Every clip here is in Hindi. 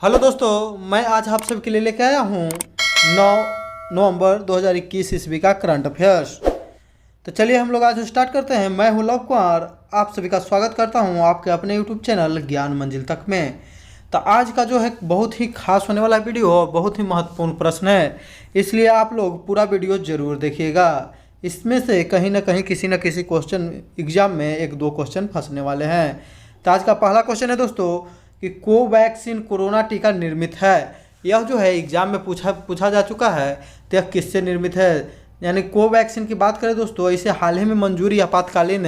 हेलो दोस्तों, मैं आज आप सबके लिए लेके आया हूँ 9 नवंबर 2021 ईस्वी का करंट अफेयर्स। तो चलिए हम लोग आज स्टार्ट करते हैं। मैं हूँ लव कुमार, आप सभी का स्वागत करता हूँ आपके अपने यूट्यूब चैनल ज्ञान मंजिल तक में। तो आज का जो है बहुत ही खास होने वाला वीडियो और बहुत ही महत्वपूर्ण प्रश्न है, इसलिए आप लोग पूरा वीडियो ज़रूर देखिएगा। इसमें से कहीं ना कहीं किसी न किसी क्वेश्चन एग्जाम में एक दो क्वेश्चन फंसने वाले हैं। तो आज का पहला क्वेश्चन है दोस्तों कि कोवैक्सीन कोरोना टीका निर्मित है। यह जो है एग्जाम में पूछा जा चुका है। तो यह किससे निर्मित है, यानी कोवैक्सीन की बात करें दोस्तों, इसे हाल ही में मंजूरी आपातकालीन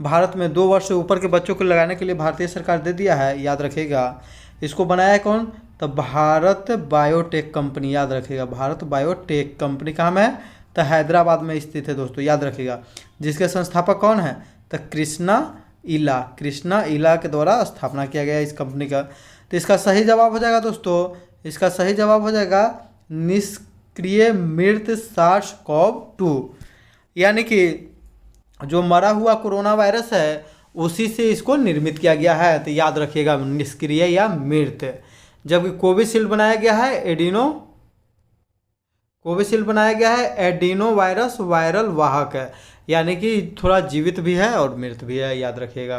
भारत में 2 वर्ष से ऊपर के बच्चों को लगाने के लिए भारतीय सरकार दे दिया है। याद रखिएगा, इसको बनाया है कौन? तो भारत बायोटेक कंपनी। याद रखिएगा, भारत बायोटेक कंपनी कहाँ में है? तो हैदराबाद में स्थित है दोस्तों। याद रखिएगा, जिसके संस्थापक कौन है? तो कृष्णा इला के द्वारा स्थापना किया गया इस कंपनी का। तो इसका सही जवाब हो जाएगा दोस्तों, इसका सही जवाब हो जाएगा निष्क्रिय मृत SARS-CoV-2, यानी कि जो मरा हुआ कोरोना वायरस है उसी से इसको निर्मित किया गया है। तो याद रखिएगा, निष्क्रिय या मृत। जबकि कोविशील्ड बनाया गया है एडिनो वायरस वायरल वाहक है, यानी कि थोड़ा जीवित भी है और मृत भी है। याद रखिएगा,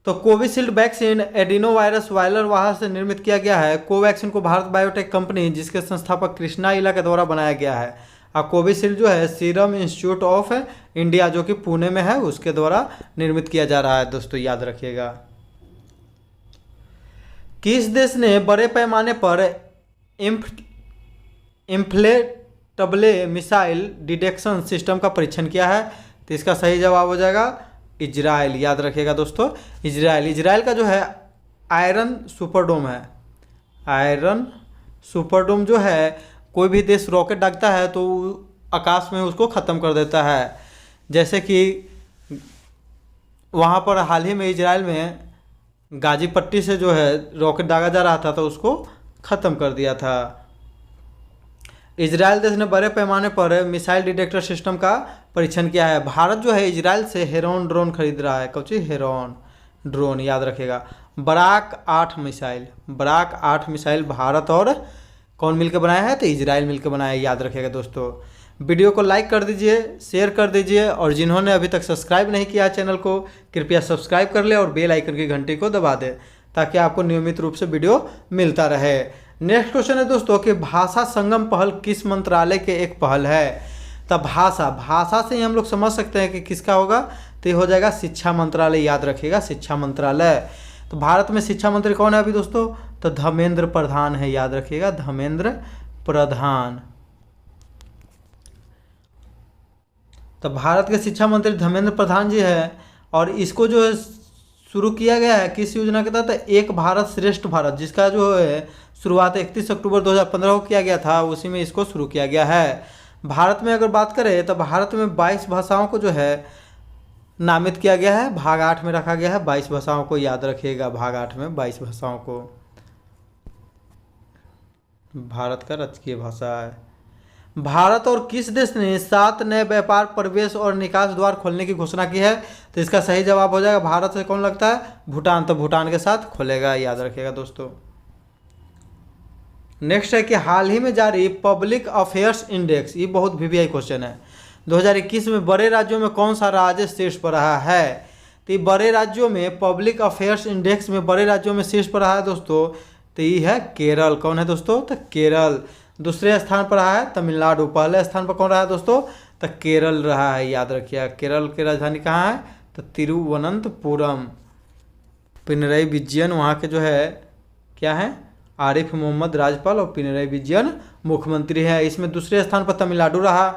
तो Covishield vaccine adeno virus viral वाहक से निर्मित किया गया है। कोवैक्सीन को भारत बायोटेक कंपनी जिसके संस्थापक कृष्णा इला के द्वारा बनाया गया है। और कोविशील्ड जो है सीरम इंस्टीट्यूट ऑफ इंडिया जो कि पुणे में है उसके द्वारा निर्मित किया जा रहा है दोस्तों। याद रखिएगा, किस देश ने बड़े पैमाने पर इन्फ्लेटेबल मिसाइल डिटेक्शन सिस्टम का परीक्षण किया है? तो इसका सही जवाब हो जाएगा इजराइल। याद रखिएगा दोस्तों, इजराइल का जो है आयरन सुपरडोम है। आयरन सुपरडोम जो है, कोई भी देश रॉकेट दागता है तो आकाश में उसको ख़त्म कर देता है। जैसे कि वहाँ पर हाल ही में इजराइल में गाजी पट्टी से जो है रॉकेट दागा जा रहा था तो उसको ख़त्म कर दिया था। इजराइल देश ने बड़े पैमाने पर मिसाइल डिटेक्टर सिस्टम का परीक्षण किया है। भारत जो है इजराइल से हेरोन ड्रोन खरीद रहा है। कौन सी? Heron drone. याद रखिएगा, बराक 8 मिसाइल भारत और कौन मिलकर बनाया है? तो इजराइल मिलकर बनाया है। याद रखिएगा दोस्तों, वीडियो को लाइक कर दीजिए, शेयर कर दीजिए, और जिन्होंने अभी तक सब्सक्राइब नहीं किया चैनल को कृपया सब्सक्राइब कर ले और बेल आइकन की घंटी को दबा दे ताकि आपको नियमित रूप से वीडियो मिलता रहे। नेक्स्ट क्वेश्चन है दोस्तों कि भाषा संगम पहल किस मंत्रालय के एक पहल है? तब भाषा से ही हम लोग समझ सकते हैं कि किसका होगा। तो ये हो जाएगा शिक्षा मंत्रालय। याद रखिएगा, शिक्षा मंत्रालय। तो भारत में शिक्षा मंत्री कौन है अभी दोस्तों? तो धर्मेंद्र प्रधान है। याद रखिएगा, धर्मेंद्र प्रधान। तो भारत के शिक्षा मंत्री धर्मेंद्र प्रधान जी है, और इसको जो है शुरू किया गया है किस योजना के तहत? एक भारत श्रेष्ठ भारत, जिसका जो है शुरुआत 31 अक्टूबर 2015 को किया गया था, उसी में इसको शुरू किया गया है। भारत में अगर बात करें तो भारत में 22 भाषाओं को जो है नामित किया गया है। भाग 8 में रखा गया है 22 भाषाओं को। याद रखिएगा, भाग 8 में 22 भाषाओं को भारत का राजकीय भाषा है। भारत और किस देश ने 7 नए व्यापार प्रवेश और निकास द्वार खोलने की घोषणा की है? तो इसका सही जवाब हो जाएगा, भारत से कौन लगता है? भूटान। तो भूटान के साथ खोलेगा। याद रखिएगा दोस्तों। नेक्स्ट है कि हाल ही में जारी पब्लिक अफेयर्स इंडेक्स, ये बहुत VVI क्वेश्चन है, 2021 में बड़े राज्यों में कौन सा राज्य शीर्ष पर रहा है? तो बड़े राज्यों में पब्लिक अफेयर्स इंडेक्स में बड़े राज्यों में शीर्ष पर रहा है दोस्तों, तो ये है केरल। कौन है दोस्तों? तो केरल। दूसरे स्थान पर रहा है तमिलनाडु। पहले स्थान पर कौन रहा है दोस्तों? तो केरल रहा है। याद रखिए, केरल की राजधानी कहाँ है? तो तिरुवनंतपुरम। पिनरई विजयन वहाँ के जो है क्या है? आरिफ मोहम्मद राज्यपाल और पिनरई विजयन मुख्यमंत्री हैं। इसमें दूसरे स्थान पर तमिलनाडु रहा।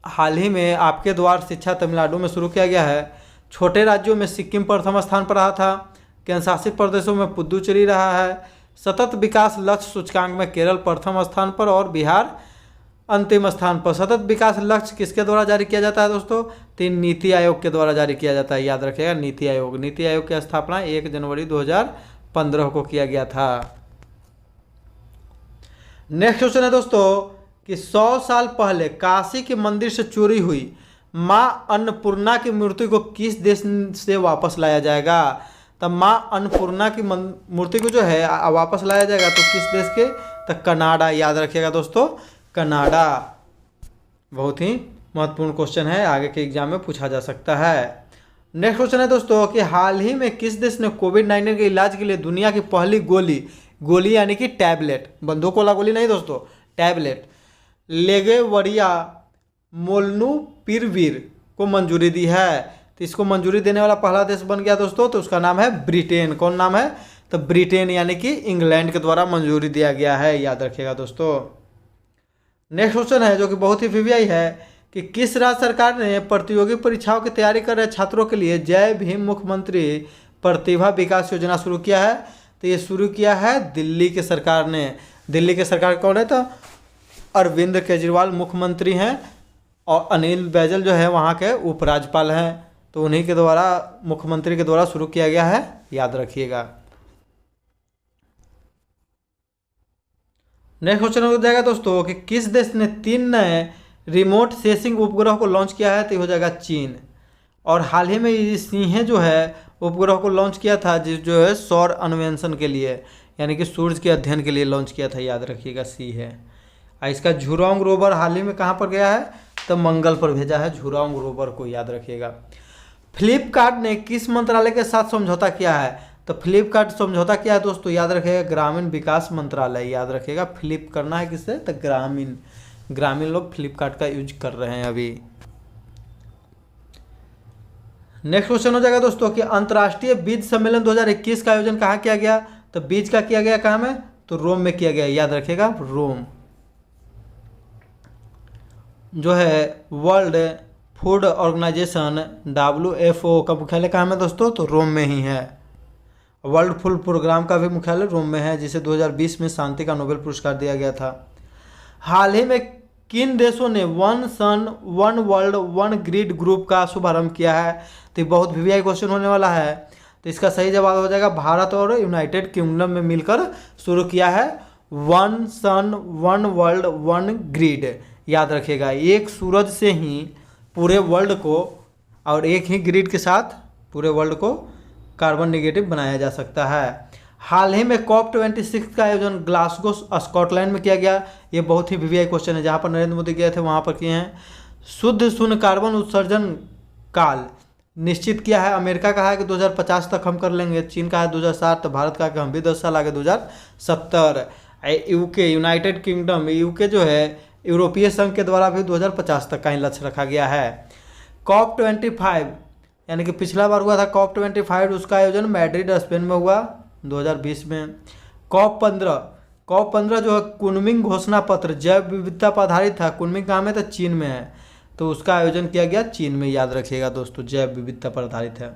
हाल ही में आपके द्वार शिक्षा तमिलनाडु में शुरू किया गया है। छोटे राज्यों में सिक्किम प्रथम स्थान पर रहा था। केंद्र शासित प्रदेशों में पुदुचेरी रहा है। सतत विकास लक्ष्य सूचकांक में केरल प्रथम स्थान पर और बिहार अंतिम स्थान पर। सतत विकास लक्ष्य किसके द्वारा जारी किया जाता है दोस्तों? 3 नीति आयोग के द्वारा जारी किया जाता है। याद रखिएगा, नीति आयोग की स्थापना 1 जनवरी 2015 को किया गया था। नेक्स्ट क्वेश्चन है दोस्तों कि 100 साल पहले काशी के मंदिर से चोरी हुई मां अन्नपूर्णा की मूर्ति को किस देश से वापस लाया जाएगा? तब माँ अन्नपूर्णा की मूर्ति को जो है वापस लाया जाएगा तो किस देश के, तो कनाडा। याद रखिएगा दोस्तों, कनाडा। बहुत ही महत्वपूर्ण क्वेश्चन है, आगे के एग्जाम में पूछा जा सकता है। नेक्स्ट क्वेश्चन है दोस्तों कि हाल ही में किस देश ने कोविड-19 के इलाज के लिए दुनिया की पहली गोली यानी कि टैबलेट, बंदूक वाला गोली नहीं दोस्तों, टैबलेट लेगेवरिया मोल्नुपिरविर को मंजूरी दी है। तो इसको मंजूरी देने वाला पहला देश बन गया दोस्तों, तो उसका नाम है ब्रिटेन। कौन नाम है, तो ब्रिटेन, यानी कि इंग्लैंड के द्वारा मंजूरी दिया गया है। याद रखिएगा दोस्तों। नेक्स्ट क्वेश्चन है जो कि बहुत ही वीवीआई है कि किस राज्य सरकार ने प्रतियोगी परीक्षाओं की तैयारी कर रहे छात्रों के लिए जय भीम मुख्यमंत्री प्रतिभा विकास योजना शुरू किया है। तो ये शुरू किया है दिल्ली के सरकार ने। दिल्ली के सरकार कौन है, तो अरविंद केजरीवाल मुख्यमंत्री हैं और अनिल बैजल जो है वहाँ के उपराज्यपाल हैं। तो उन्हीं के द्वारा, मुख्यमंत्री के द्वारा शुरू किया गया है। याद रखिएगा। नेक्स्ट क्वेश्चन हो जाएगा दोस्तों कि किस देश ने 3 नए रिमोट सेंसिंग उपग्रह को लॉन्च किया है, तो ये हो जाएगा चीन। और हाल ही में ये सिंह जो है उपग्रह को लॉन्च किया था, जो है सौर अन्वेषण के लिए, यानी कि सूर्य के अध्ययन के लिए लॉन्च किया था। याद रखिएगा, सी है। और इसका झुरॉन्ग रोवर हाल ही में कहाँ पर गया है, तो मंगल पर भेजा है झुरॉन्ग रोवर को। याद रखिएगा। फ्लिपकार्ट ने किस मंत्रालय के साथ समझौता किया है, तो फ्लिपकार्ट समझौता किया है दोस्तों, याद रखिएगा, ग्रामीण विकास मंत्रालय। याद रखिएगा, फ्लिप करना है किससे, तो ग्रामीण लोग फ्लिपकार्ट का यूज कर रहे हैं अभी। नेक्स्ट क्वेश्चन हो जाएगा दोस्तों कि अंतर्राष्ट्रीय बीज सम्मेलन 2021 का आयोजन कहाँ किया गया, तो बीज का किया गया कहाँ में, तो रोम में किया गया। याद रखिएगा, रोम। जो है वर्ल्ड फूड ऑर्गेनाइजेशन WHO का मुख्यालय कहाँ में दोस्तों, तो रोम में ही है। वर्ल्ड फूड प्रोग्राम का भी मुख्यालय रोम में है, जिसे 2020 में शांति का नोबेल पुरस्कार दिया गया था। हाल ही में किन देशों ने one sun one world one grid group का शुभारंभ किया है, तो ये बहुत वीवीआई क्वेश्चन होने वाला है। तो इसका सही जवाब हो जाएगा भारत और यूनाइटेड किंगडम में मिलकर शुरू किया है one sun one world one grid. याद रखिएगा, एक सूरज से ही पूरे वर्ल्ड को और एक ही ग्रिड के साथ पूरे वर्ल्ड को कार्बन नेगेटिव बनाया जा सकता है। हाल ही में COP26 का आयोजन ग्लासगो स्कॉटलैंड में किया गया। ये बहुत ही वीवीआई क्वेश्चन है, जहाँ पर नरेंद्र मोदी गए थे वहाँ पर किए हैं। शुद्ध शून्य कार्बन उत्सर्जन काल निश्चित किया है। अमेरिका कहा है कि 2050 तक हम कर लेंगे, चीन कहा है 2060, तो भारत कहा कि हम भी 10 साल आगे 2070। यूके यूनाइटेड किंगडम यूके जो है यूरोपीय संघ के द्वारा भी 2050 तक का ही लक्ष्य रखा गया है। COP25 यानी कि पिछला बार हुआ था COP25, उसका आयोजन मैड्रिड स्पेन में हुआ 2020 में। COP15 जो है कुनमिंग घोषणा पत्र जैव विविधता पर आधारित था। कुनमिंग कहाँ में, तो चीन में है, तो उसका आयोजन किया गया चीन में। याद रखिएगा दोस्तों, जैव विविधता पर आधारित है।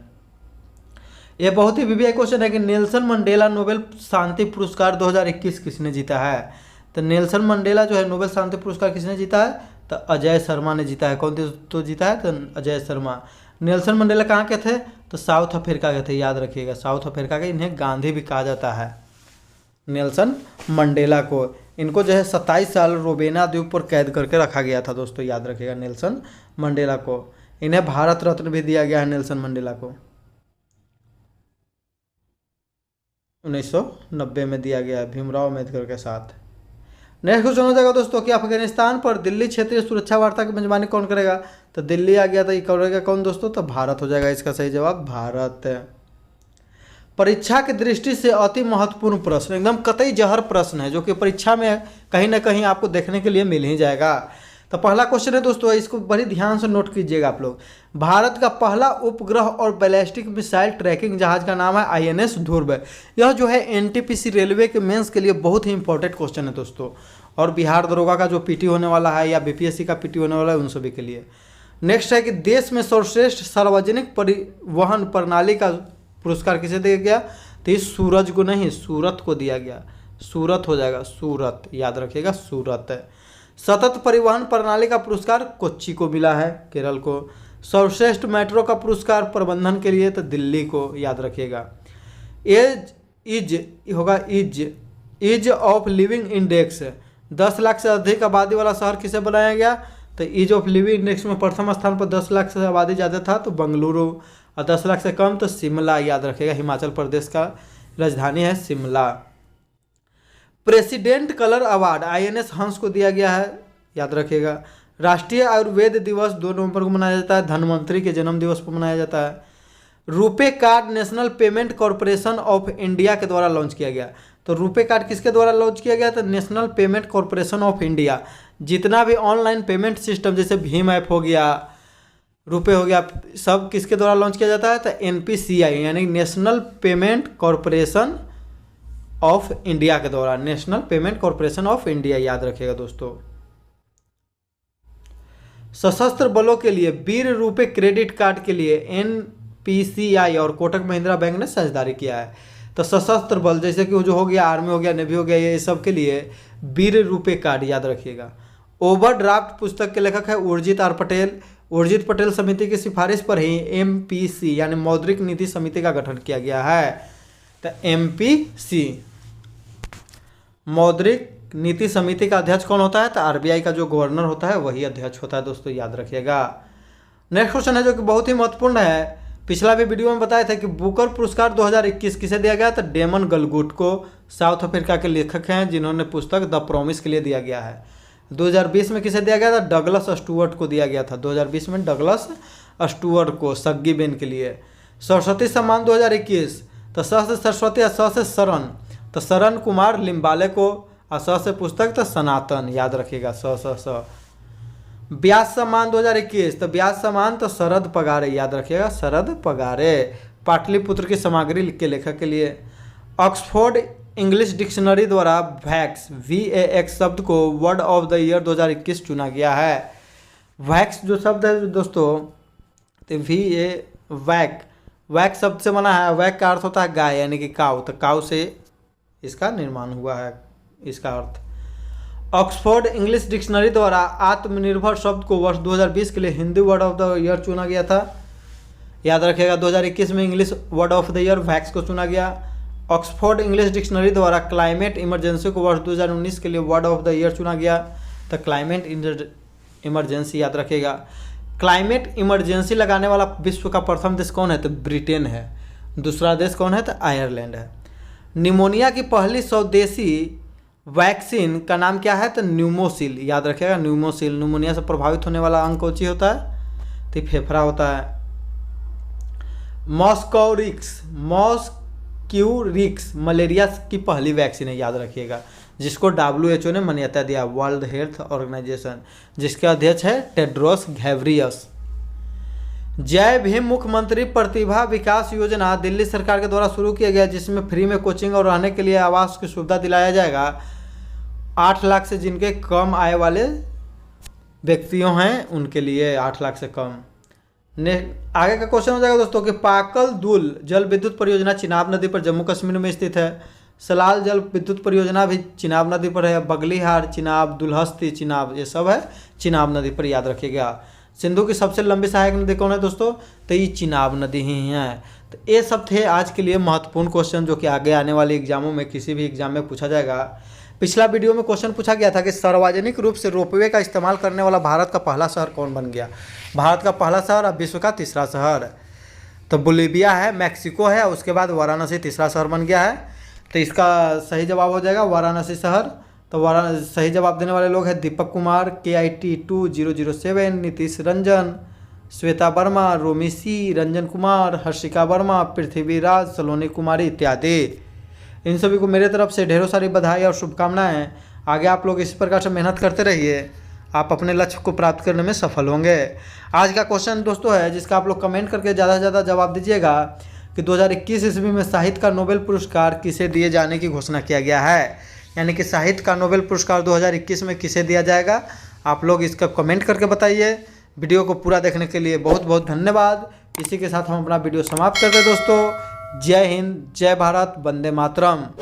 ये बहुत ही वीवीआई क्वेश्चन है कि नेल्सन मंडेला नोबेल शांति पुरस्कार 2021 किसने जीता है, तो नेल्सन मंडेला जो है नोबेल शांति पुरस्कार किसने जीता है, तो अजय शर्मा ने जीता है। कौन तो जीता है, तो अजय शर्मा। नेल्सन मंडेला कहाँ के थे, तो साउथ अफ्रीका के थे। याद रखिएगा, साउथ अफ्रीका के। इन्हें गांधी भी कहा जाता है, नेल्सन मंडेला को। इनको जो है 27 साल रोबेना द्वीप पर कैद करके रखा गया था दोस्तों। याद रखिएगा, नेल्सन मंडेला को। इन्हें भारत रत्न भी दिया गया है नेल्सन मंडेला को, 1990 में दिया गया है भीमराव अम्बेडकर के साथ। नेक्स्ट क्वेश्चन हो जाएगा दोस्तों कि अफगानिस्तान पर दिल्ली क्षेत्रीय सुरक्षा वार्ता की मेजबानी कौन करेगा, तो दिल्ली आ गया, तो ये करेगा कौन दोस्तों, तो भारत हो जाएगा। इसका सही जवाब भारत। परीक्षा की दृष्टि से अति महत्वपूर्ण प्रश्न, एकदम कतई जहर प्रश्न है, जो कि परीक्षा में कहीं ना कहीं आपको देखने के लिए मिल ही जाएगा। तो पहला क्वेश्चन है दोस्तों, इसको बड़ी ध्यान से नोट कीजिएगा आप लोग। भारत का पहला उपग्रह और बैलिस्टिक मिसाइल ट्रैकिंग जहाज का नाम है INS ध्रुव। यह जो है NTPC रेलवे के मेंस के लिए बहुत ही इंपॉर्टेंट क्वेश्चन है दोस्तों, और बिहार दरोगा का जो PT होने वाला है या BPSC का PT होने वाला है, उन सभी के लिए। नेक्स्ट है कि देश में सर्वश्रेष्ठ सार्वजनिक परिवहन प्रणाली का पुरस्कार किसे दिया गया, तो इस सूरज को नहीं, सूरत को दिया गया। सूरत हो जाएगा, सूरत। याद रखिएगा, सूरत। सतत परिवहन प्रणाली का पुरस्कार कोच्चि को मिला है, केरल को। सर्वश्रेष्ठ मेट्रो का पुरस्कार प्रबंधन के लिए तो दिल्ली को। याद रखिएगा। Ease of living index 10 lakh से अधिक आबादी वाला शहर किसे बनाया गया, तो ईज ऑफ लिविंग इंडेक्स में प्रथम स्थान पर 10 लाख से आबादी ज़्यादा था, तो बंगलुरु और 10 लाख से कम तो शिमला, याद रखिएगा, हिमाचल प्रदेश का राजधानी है Shimla. President colour award INS हंस को दिया गया है, याद रखिएगा। राष्ट्रीय आयुर्वेद दिवस 2 नवंबर को मनाया जाता है, धन्वंतरि के जन्म दिवस पर मनाया जाता है। RuPay card national payment corporation of India के द्वारा लॉन्च किया गया। तो रुपे कार्ड किसके द्वारा लॉन्च किया गया? तो national payment corporation of India. जितना भी ऑनलाइन पेमेंट सिस्टम जैसे भीम ऐप हो गया, रुपे हो गया, सब किसके द्वारा लॉन्च किया जाता है? तो NPCI यानी national payment corporation of India के द्वारा, national payment corporation of India, याद रखिएगा दोस्तों। सशस्त्र बलों के लिए वीर रुपे क्रेडिट कार्ड के लिए NPCI और कोटक महिंद्रा बैंक ने साझेदारी किया है। तो सशस्त्र बल जैसे कि जो हो गया, आर्मी हो गया, नेवी हो गया, ये सब के लिए वीर रुपे कार्ड, याद रखिएगा। ओवरड्राफ्ट पुस्तक के लेखक है उर्जित आर पटेल। उर्जित पटेल समिति की सिफारिश पर ही MPC यानी मौद्रिक नीति समिति का गठन किया गया है। तो MPC मौद्रिक नीति समिति का अध्यक्ष कौन होता है? तो RBI का जो गवर्नर होता है वही अध्यक्ष होता है दोस्तों, याद रखिएगा। नेक्स्ट क्वेश्चन है जो कि बहुत ही महत्वपूर्ण है। पिछला भी वीडियो में बताया था कि बुकर पुरस्कार 2021 किसे दिया गया? तो डेमन गलगुट को, साउथ अफ्रीका के लेखक हैं जिन्होंने पुस्तक द प्रॉमिस के लिए दिया गया है। 2020 में किसे दिया गया था? डगलस स्टुअर्ट को दिया गया था। 2020 में डगलस स्टुअर्ट को, सग्गी बेन के लिए। सरस्वती सम्मान 2021, तो स से सरस्वती और स से शरण, तो शरण कुमार लिम्बाले को, और स से पुस्तक तो सनातन, याद रखिएगा, स। व्यास सम्मान 2021, तो व्यास सम्मान तो शरद पगारे, याद रखिएगा, शरद पगारे, पाटलिपुत्र की सामग्री के लेखक के लिए। ऑक्सफोर्ड इंग्लिश डिक्शनरी द्वारा वैक्स VAX शब्द को वर्ड ऑफ द ईयर 2021 चुना गया है। वैक्स जो शब्द है दोस्तों, तो वैक शब्द से बना है। वैक का अर्थ होता है गाय यानी कि काऊ, तो काऊ से इसका निर्माण हुआ है, इसका अर्थ। ऑक्सफोर्ड इंग्लिश डिक्शनरी द्वारा आत्मनिर्भर शब्द को वर्ष 2020 के लिए Hindi word of the year चुना गया था, याद रखिएगा। 2021 में English word of the ear wax को चुना गया। ऑक्सफोर्ड इंग्लिश डिक्शनरी द्वारा क्लाइमेट इमरजेंसी को वर्ष 2019 के लिए वर्ड ऑफ द ईयर चुना गया। तो क्लाइमेट इमरजेंसी, याद रखिएगा। क्लाइमेट इमरजेंसी लगाने वाला विश्व का प्रथम देश कौन है? तो ब्रिटेन है। दूसरा देश कौन है? तो आयरलैंड है। निमोनिया की पहली स्वदेशी वैक्सीन का नाम क्या है? तो न्यूमोसिल, याद रखिएगा, न्यूमोसिल। निमोनिया से प्रभावित होने वाला अंग कौन सी होता है? तो फेफड़ा होता है। मॉस्क्यूरिक्स मलेरिया की पहली वैक्सीन है, याद रखिएगा, जिसको WHO ने मान्यता दिया, वर्ल्ड हेल्थ ऑर्गेनाइजेशन, जिसके अध्यक्ष है टेड्रोस घेब्रियस। जय भीम मुख्यमंत्री प्रतिभा विकास योजना दिल्ली सरकार के द्वारा शुरू किया गया, जिसमें फ्री में कोचिंग और रहने के लिए आवास की सुविधा दिलाया जाएगा। 8 लाख से जिनके कम आय वाले व्यक्तियों हैं उनके लिए 8 लाख से कम। आगे का क्वेश्चन हो जाएगा दोस्तों कि पाकल दुल जल विद्युत परियोजना चिनाब नदी पर जम्मू कश्मीर में स्थित है। सलाल जल विद्युत परियोजना भी चिनाब नदी पर है। बगलीहार चिनाब, दुल्हस्ती चिनाब, ये सब है चिनाब नदी पर, याद रखिएगा। सिंधु की सबसे लंबी सहायक नदी कौन है दोस्तों? तो ये चिनाब नदी ही है। तो ये सब थे आज के लिए महत्वपूर्ण क्वेश्चन जो कि आगे आने वाले एग्जामों में किसी भी एग्जाम में पूछा जाएगा। पिछला वीडियो में क्वेश्चन पूछा गया था कि सार्वजनिक रूप से रोपवे का इस्तेमाल करने वाला भारत का पहला शहर कौन बन गया? भारत का पहला शहर और विश्व का तीसरा शहर तो बोलीविया है, मैक्सिको है, उसके बाद वाराणसी तीसरा शहर बन गया है। तो इसका सही जवाब हो जाएगा वाराणसी शहर। तो सही जवाब देने वाले लोग हैं दीपक कुमार, KIT 2007, नीतीश रंजन, श्वेता वर्मा, रोमिसी, रंजन कुमार, हर्षिका वर्मा, पृथ्वीराज, सलोनी कुमारी इत्यादि। इन सभी को मेरे तरफ से ढेरों सारी बधाई और शुभकामनाएं। आगे आप लोग इसी प्रकार से मेहनत करते रहिए, आप अपने लक्ष्य को प्राप्त करने में सफल होंगे। आज का क्वेश्चन दोस्तों है जिसका आप लोग कमेंट करके ज़्यादा से ज़्यादा जवाब दीजिएगा कि 2021 ईस्वी में साहित्य का नोबेल पुरस्कार किसे दिए जाने की घोषणा किया गया है, यानी कि साहित्य का नोबेल पुरस्कार 2021 में किसे दिया जाएगा। आप लोग इसका कमेंट करके बताइए। वीडियो को पूरा देखने के लिए बहुत बहुत धन्यवाद। इसी के साथ हम अपना वीडियो समाप्त करते हैं दोस्तों। जय हिंद, जय भारत, वंदे मातरम।